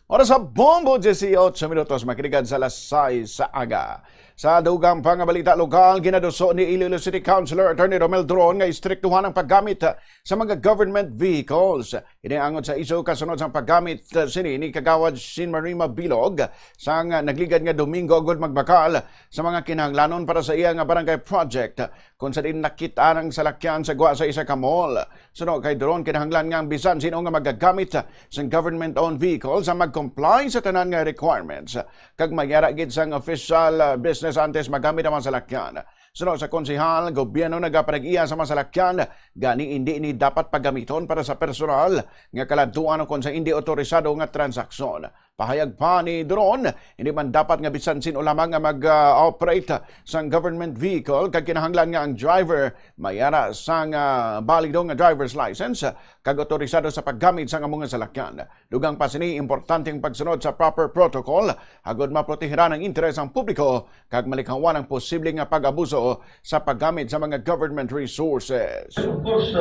Oras sa Bombo 18 minutos, makinig sa alas 6 sa aga. Sa dugang pangabalita lokal, ginaduso ni Iloilo City Councilor Attorney Romel Duron nga istriktuhan ang paggamit sa mga government vehicles. Iniangon sa iso kasunod sa paggamit sini ni Kagawad Sin Marima Bilog sang nagligad nga Domingo agud magbakal sa mga kinahanglanon para sa iya nga barangay project kung sa din nakita ng salakyan sa gwa sa isa ka mall. Suno kay Duron, kinahanglan nga ang bisan sino nga magagamit sa government-owned vehicles sa mag-comply sa tanan nga requirements. Kag mayara gid sang official business antes magamit ang mga salakyan. Sunod sa konsehal, gobyerno nagapanag-iya sa mga salakyan, gani hindi ini dapat paggamiton para sa personal nga kaladtuan kung sa hindi otorisado nga transaksyon. Pahayag pa ni Duron, hindi man dapat nga bisan sino lamang nga mag-operate sa government vehicle kag kinahanglan nga ang driver mayara sang balido nga driver's license kag otorisado sa paggamit sa mga salakyan. Dugang pa sini importanteng pagsunod sa proper protocol agud maprotehiran ang interes ang publiko kag malikawan ang posibleng nga pag-abuso sa paggamit sa mga government resources. Of course,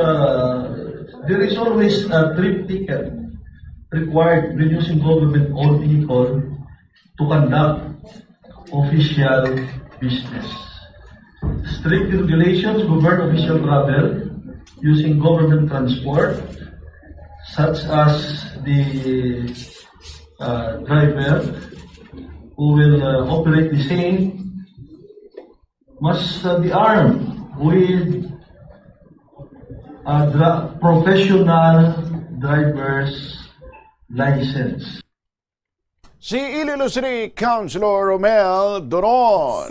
there is always a trip ticket required when using government-owned vehicle to conduct official business. Strict regulations govern official travel using government transport, such as the driver who will operate the same must be armed with professional driver's license. Si Iloilo City Councilor Romel Duron.